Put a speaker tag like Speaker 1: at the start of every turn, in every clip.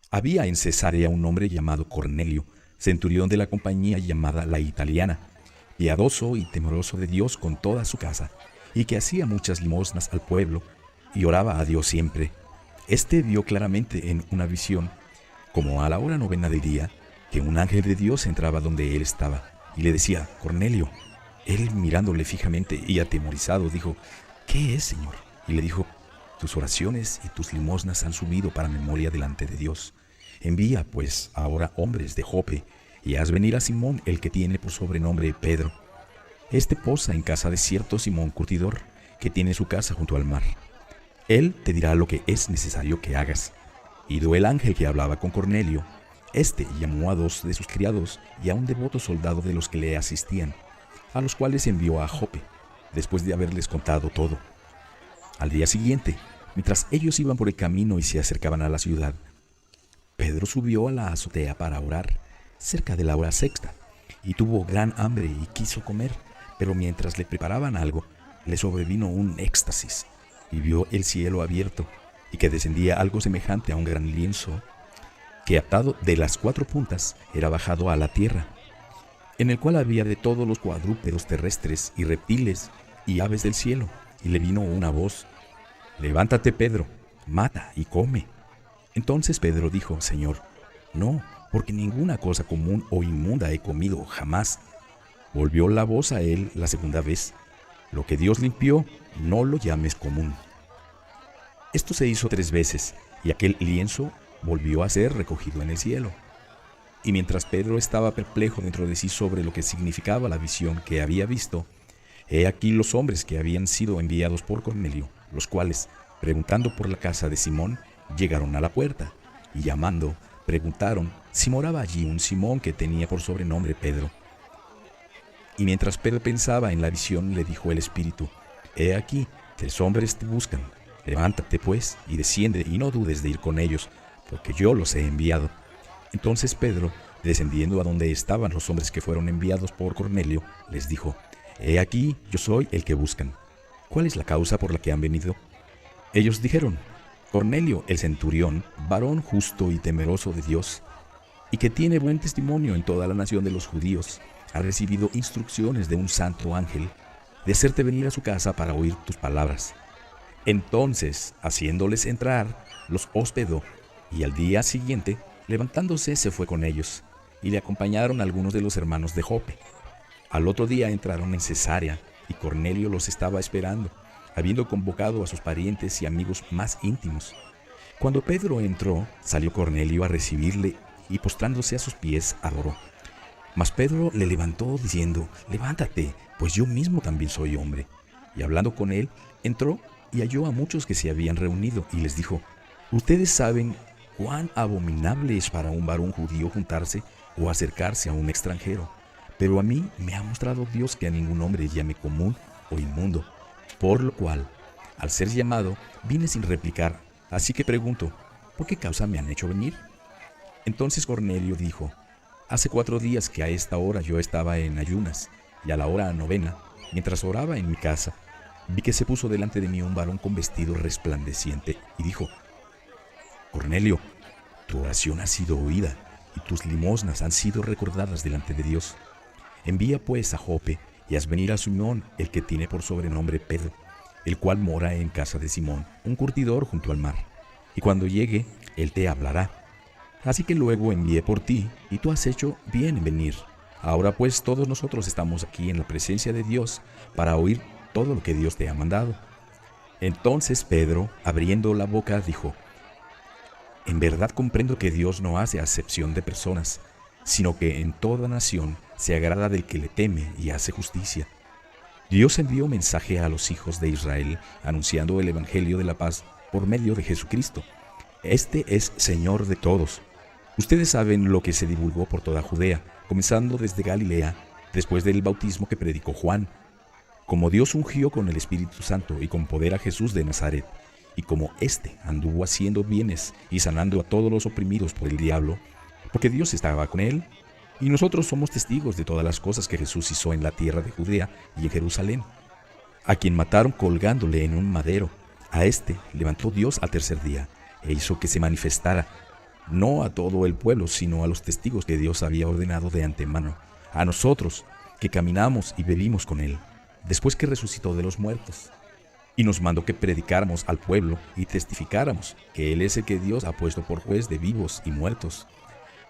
Speaker 1: Había en Cesarea un hombre llamado Cornelio, centurión de la compañía llamada La Italiana, piadoso y temeroso de Dios con toda su casa, y que hacía muchas limosnas al pueblo y oraba a Dios siempre. Este vio claramente en una visión, como a la hora novena del día, que un ángel de Dios entraba donde él estaba y le decía: Cornelio. Él, mirándole fijamente y atemorizado, dijo: ¿Qué es, Señor? Y le dijo: tus oraciones y tus limosnas han subido para memoria delante de Dios. Envía, pues, ahora hombres de Jope, y haz venir a Simón, el que tiene por sobrenombre Pedro. Este posa en casa de cierto Simón curtidor, que tiene su casa junto al mar. Él te dirá lo que es necesario que hagas. Ido el ángel que hablaba con Cornelio, este llamó a 2 de sus criados y a un devoto soldado de los que le asistían, a los cuales envió a Jope, después de haberles contado todo. Al día siguiente, mientras ellos iban por el camino y se acercaban a la ciudad, Pedro subió a la azotea para orar, cerca de la hora sexta, y tuvo gran hambre y quiso comer, pero mientras le preparaban algo, le sobrevino un éxtasis, y vio el cielo abierto, y que descendía algo semejante a un gran lienzo, que atado de las 4 puntas era bajado a la tierra, en el cual había de todos los cuadrúpedos terrestres y reptiles y aves del cielo, y le vino una voz: levántate, Pedro, mata y come. Entonces Pedro dijo: Señor, no, porque ninguna cosa común o inmunda he comido jamás. Volvió la voz a él la segunda vez: lo que Dios limpió, no lo llames común. Esto se hizo 3 veces, y aquel lienzo volvió a ser recogido en el cielo. Y mientras Pedro estaba perplejo dentro de sí sobre lo que significaba la visión que había visto, he aquí los hombres que habían sido enviados por Cornelio, los cuales, preguntando por la casa de Simón, llegaron a la puerta, y llamando, preguntaron si moraba allí un Simón que tenía por sobrenombre Pedro. Y mientras Pedro pensaba en la visión, le dijo el Espíritu: he aquí, 3 hombres te buscan. Levántate pues, y desciende, y no dudes de ir con ellos, porque yo los he enviado. Entonces Pedro, descendiendo a donde estaban los hombres que fueron enviados por Cornelio, les dijo: he aquí, yo soy el que buscan. ¿Cuál es la causa por la que han venido? Ellos dijeron: Cornelio el centurión, varón justo y temeroso de Dios, y que tiene buen testimonio en toda la nación de los judíos, ha recibido instrucciones de un santo ángel de hacerte venir a su casa para oír tus palabras. Entonces, haciéndoles entrar, los hospedó, y al día siguiente, levantándose, se fue con ellos, y le acompañaron algunos de los hermanos de Jope. Al otro día entraron en Cesarea, y Cornelio los estaba esperando, habiendo convocado a sus parientes y amigos más íntimos. Cuando Pedro entró, salió Cornelio a recibirle, y postrándose a sus pies, adoró. Mas Pedro le levantó diciendo: levántate, pues yo mismo también soy hombre. Y hablando con él, entró y halló a muchos que se habían reunido, y les dijo: ustedes saben cuán abominable es para un varón judío juntarse o acercarse a un extranjero, pero a mí me ha mostrado Dios que a ningún hombre llame común o inmundo, por lo cual, al ser llamado, vine sin replicar. Así que pregunto: ¿por qué causa me han hecho venir? Entonces Cornelio dijo: hace 4 días que a esta hora yo estaba en ayunas, y a la hora novena, mientras oraba en mi casa, vi que se puso delante de mí un varón con vestido resplandeciente, y dijo: Cornelio, tu oración ha sido oída, y tus limosnas han sido recordadas delante de Dios. Envía pues a Jope, y haz venir a Simón, el que tiene por sobrenombre Pedro, el cual mora en casa de Simón, un curtidor junto al mar. Y cuando llegue, él te hablará. Así que luego envié por ti, y tú has hecho bien en venir. Ahora pues todos nosotros estamos aquí en la presencia de Dios para oír todo lo que Dios te ha mandado. Entonces Pedro, abriendo la boca, dijo: en verdad comprendo que Dios no hace acepción de personas, sino que en toda nación se agrada del que le teme y hace justicia. Dios envió mensaje a los hijos de Israel, anunciando el evangelio de la paz por medio de Jesucristo. Este es Señor de todos. Ustedes saben lo que se divulgó por toda Judea, comenzando desde Galilea, después del bautismo que predicó Juan, como Dios ungió con el Espíritu Santo y con poder a Jesús de Nazaret, y como éste anduvo haciendo bienes y sanando a todos los oprimidos por el diablo, porque Dios estaba con él. Y nosotros somos testigos de todas las cosas que Jesús hizo en la tierra de Judea y en Jerusalén, a quien mataron colgándole en un madero. A este levantó Dios al tercer día, e hizo que se manifestara no a todo el pueblo, sino a los testigos que Dios había ordenado de antemano, a nosotros que caminamos y vivimos con Él, después que resucitó de los muertos. Y nos mandó que predicáramos al pueblo y testificáramos que Él es el que Dios ha puesto por juez de vivos y muertos.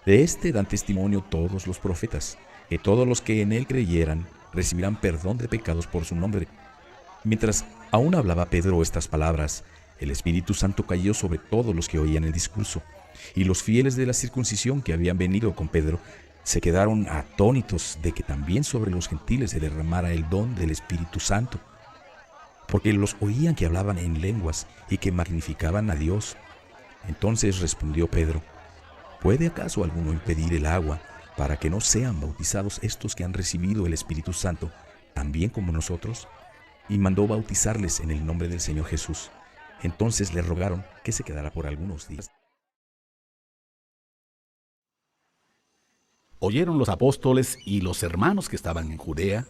Speaker 1: De este dan testimonio todos los profetas, que todos los que en Él creyeran recibirán perdón de pecados por su nombre. Mientras aún hablaba Pedro estas palabras, el Espíritu Santo cayó sobre todos los que oían el discurso, y los fieles de la circuncisión que habían venido con Pedro se quedaron atónitos de que también sobre los gentiles se derramara el don del Espíritu Santo, porque los oían que hablaban en lenguas y que magnificaban a Dios. Entonces respondió Pedro: ¿puede acaso alguno impedir el agua para que no sean bautizados estos que han recibido el Espíritu Santo, también como nosotros? Y mandó bautizarles en el nombre del Señor Jesús. Entonces le rogaron que se quedara por algunos días.
Speaker 2: Oyeron los apóstoles y los hermanos que estaban en Judea,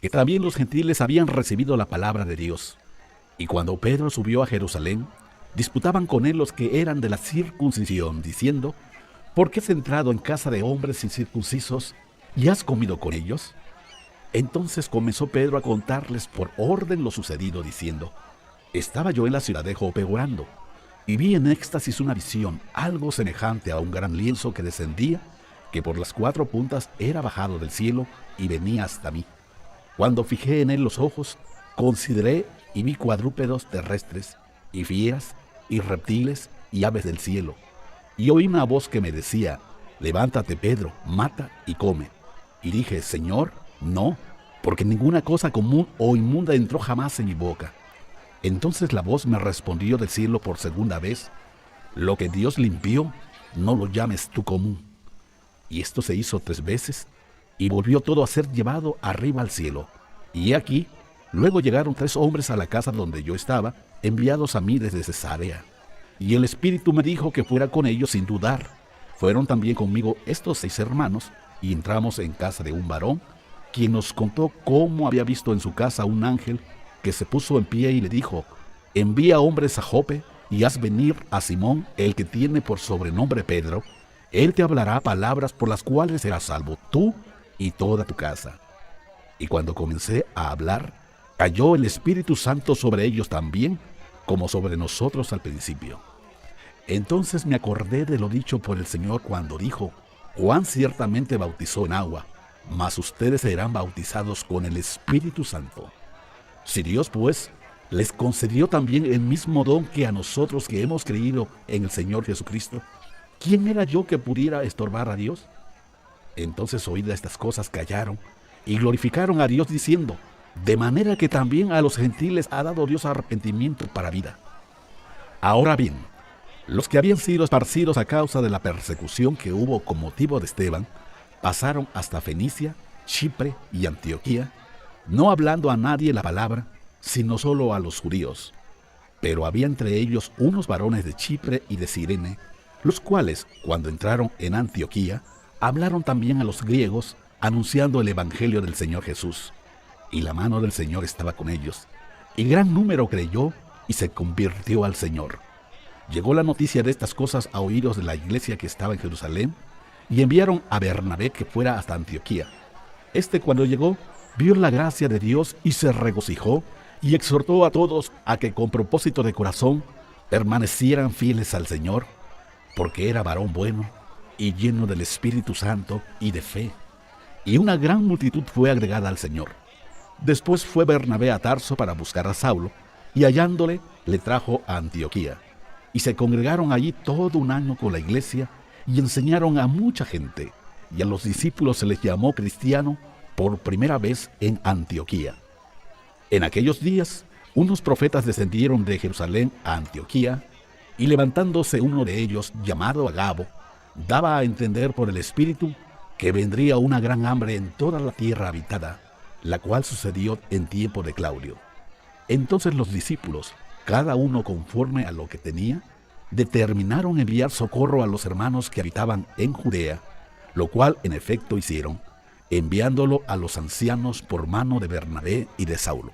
Speaker 2: que también los gentiles habían recibido la palabra de Dios. Y cuando Pedro subió a Jerusalén, disputaban con él los que eran de la circuncisión, diciendo: ¿por qué has entrado en casa de hombres incircuncisos y has comido con ellos? Entonces comenzó Pedro a contarles por orden lo sucedido, diciendo: estaba yo en la ciudad de Jope orando, y vi en éxtasis una visión, algo semejante a un gran lienzo que descendía, que por las 4 puntas era bajado del cielo y venía hasta mí. Cuando fijé en él los ojos, consideré y vi cuadrúpedos terrestres, y fieras, y reptiles, y aves del cielo. Y oí una voz que me decía: levántate, Pedro, mata y come. Y dije: Señor, no, porque ninguna cosa común o inmunda entró jamás en mi boca. Entonces la voz me respondió del cielo por segunda vez: lo que Dios limpió, no lo llames tú común. Y esto se hizo 3 veces, y volvió todo a ser llevado arriba al cielo. Y he aquí, luego llegaron 3 hombres a la casa donde yo estaba, enviados a mí desde Cesarea. Y el Espíritu me dijo que fuera con ellos sin dudar. Fueron también conmigo estos 6 hermanos, y entramos en casa de un varón, quien nos contó cómo había visto en su casa un ángel que se puso en pie y le dijo: envía hombres a Jope y haz venir a Simón, el que tiene por sobrenombre Pedro. Él te hablará palabras por las cuales serás salvo tú y toda tu casa. Y cuando comencé a hablar, cayó el Espíritu Santo sobre ellos también, como sobre nosotros al principio. Entonces me acordé de lo dicho por el Señor cuando dijo: Juan ciertamente bautizó en agua, mas ustedes serán bautizados con el Espíritu Santo. Si Dios, pues, les concedió también el mismo don que a nosotros que hemos creído en el Señor Jesucristo, ¿quién era yo que pudiera estorbar a Dios? Entonces, oídas estas cosas, callaron y glorificaron a Dios diciendo: de manera que también a los gentiles ha dado Dios arrepentimiento para vida. Ahora bien, los que habían sido esparcidos a causa de la persecución que hubo con motivo de Esteban, pasaron hasta Fenicia, Chipre y Antioquía, no hablando a nadie la palabra, sino solo a los judíos. Pero había entre ellos unos varones de Chipre y de Cirene, los cuales, cuando entraron en Antioquía, hablaron también a los griegos, anunciando el evangelio del Señor Jesús. Y la mano del Señor estaba con ellos, y gran número creyó y se convirtió al Señor. Llegó la noticia de estas cosas a oídos de la iglesia que estaba en Jerusalén, y enviaron a Bernabé que fuera hasta Antioquía. Cuando llegó, vio la gracia de Dios y se regocijó, y exhortó a todos a que con propósito de corazón permanecieran fieles al Señor, porque era varón bueno y lleno del Espíritu Santo y de fe. Y una gran multitud fue agregada al Señor. Después fue Bernabé a Tarso para buscar a Saulo, y hallándole, le trajo a Antioquía. Y se congregaron allí todo un año con la iglesia, y enseñaron a mucha gente, y a los discípulos se les llamó cristiano por primera vez en Antioquía. En aquellos días, unos profetas descendieron de Jerusalén a Antioquía, y levantándose uno de ellos, llamado Agabo, daba a entender por el Espíritu que vendría una gran hambre en toda la tierra habitada, la cual sucedió en tiempo de Claudio. Entonces los discípulos, cada uno conforme a lo que tenía, determinaron enviar socorro a los hermanos que habitaban en Judea, lo cual en efecto hicieron, enviándolo a los ancianos por mano de Bernabé y de Saulo.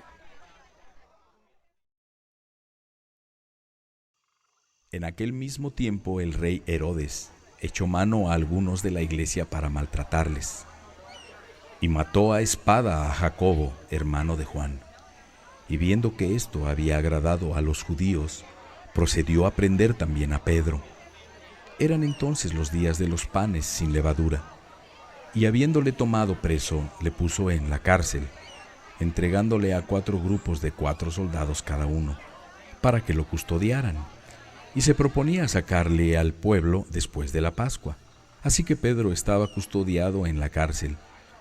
Speaker 1: En aquel mismo tiempo el rey Herodes echó mano a algunos de la iglesia para maltratarles, y mató a espada a Jacobo, hermano de Juan. Y viendo que esto había agradado a los judíos, procedió a prender también a Pedro. Eran entonces los días de los panes sin levadura, y habiéndole tomado preso, le puso en la cárcel, entregándole a 4 grupos de 4 soldados cada uno, para que lo custodiaran, y se proponía sacarle al pueblo después de la Pascua. Así que Pedro estaba custodiado en la cárcel,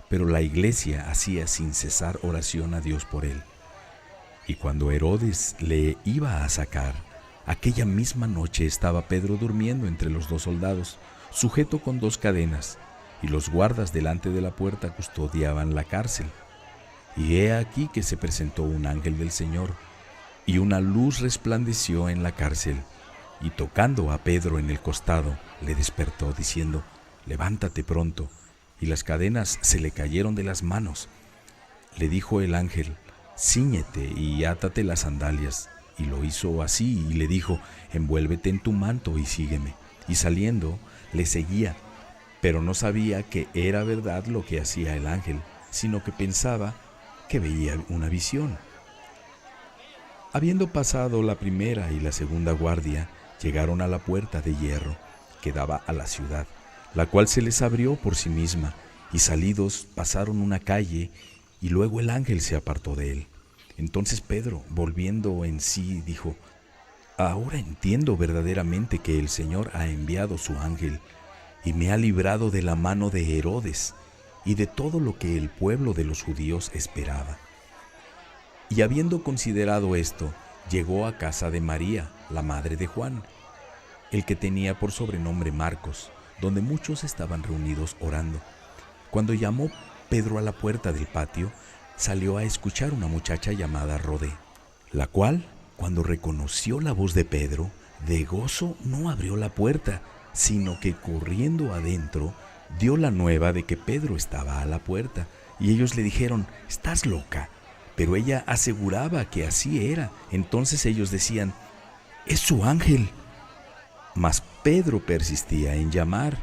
Speaker 1: pero la iglesia hacía sin cesar oración a Dios por él. Y cuando Herodes le iba a sacar, aquella misma noche estaba Pedro durmiendo entre los 2 soldados, sujeto con 2 cadenas, y los guardas delante de la puerta custodiaban la cárcel. Y he aquí que se presentó un ángel del Señor, y una luz resplandeció en la cárcel, y tocando a Pedro en el costado, le despertó, diciendo: «Levántate pronto». Y las cadenas se le cayeron de las manos. Le dijo el ángel: «Cíñete y átate las sandalias». Y lo hizo así, y le dijo: «Envuélvete en tu manto y sígueme». Y saliendo, le seguía, pero no sabía que era verdad lo que hacía el ángel, sino que pensaba que veía una visión. Habiendo pasado la primera y la segunda guardia, llegaron a la puerta de hierro que daba a la ciudad, la cual se les abrió por sí misma, y salidos pasaron una calle, y luego el ángel se apartó de él. Entonces Pedro, volviendo en sí, dijo: «Ahora entiendo verdaderamente que el Señor ha enviado su ángel, y me ha librado de la mano de Herodes, y de todo lo que el pueblo de los judíos esperaba». Y habiendo considerado esto, llegó a casa de María, la madre de Juan, el que tenía por sobrenombre Marcos, donde muchos estaban reunidos orando. Cuando llamó Pedro a la puerta del patio, salió a escuchar una muchacha llamada Rodé, la cual, cuando reconoció la voz de Pedro, de gozo no abrió la puerta, sino que corriendo adentro, dio la nueva de que Pedro estaba a la puerta. Y ellos le dijeron: «¿Estás loca?». Pero ella aseguraba que así era. Entonces ellos decían: «Es su ángel». Mas Pedro persistía en llamar,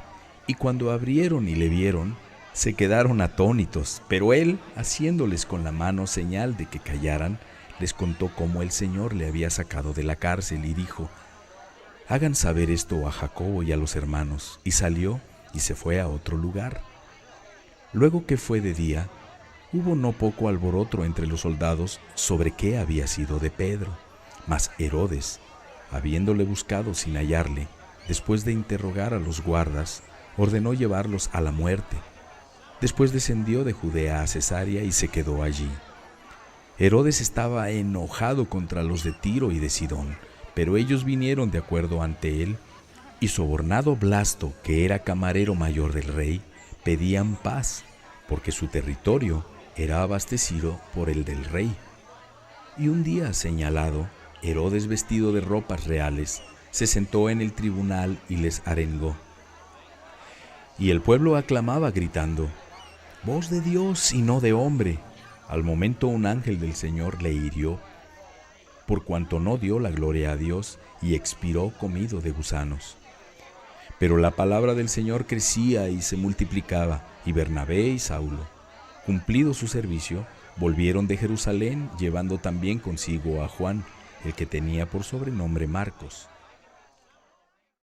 Speaker 1: y cuando abrieron y le vieron, se quedaron atónitos. Pero él, haciéndoles con la mano señal de que callaran, les contó cómo el Señor le había sacado de la cárcel, y dijo: «Hagan saber esto a Jacobo y a los hermanos». Y salió y se fue a otro lugar. Luego que fue de día, hubo no poco alboroto entre los soldados sobre qué había sido de Pedro. Mas Herodes, habiéndole buscado sin hallarle, después de interrogar a los guardas, ordenó llevarlos a la muerte. Después descendió de Judea a Cesarea y se quedó allí. Herodes estaba enojado contra los de Tiro y de Sidón, pero ellos vinieron de acuerdo ante él, y sobornado Blasto, que era camarero mayor del rey, pedían paz, porque su territorio era abastecido por el del rey. Y un día señalado, Herodes, vestido de ropas reales, se sentó en el tribunal y les arengó. Y el pueblo aclamaba gritando: «Voz de Dios y no de hombre». Al momento un ángel del Señor le hirió, por cuanto no dio la gloria a Dios, y expiró comido de gusanos. Pero la palabra del Señor crecía y se multiplicaba, y Bernabé y Saulo, cumplido su servicio, volvieron de Jerusalén, llevando también consigo a Juan, el que tenía por sobrenombre Marcos.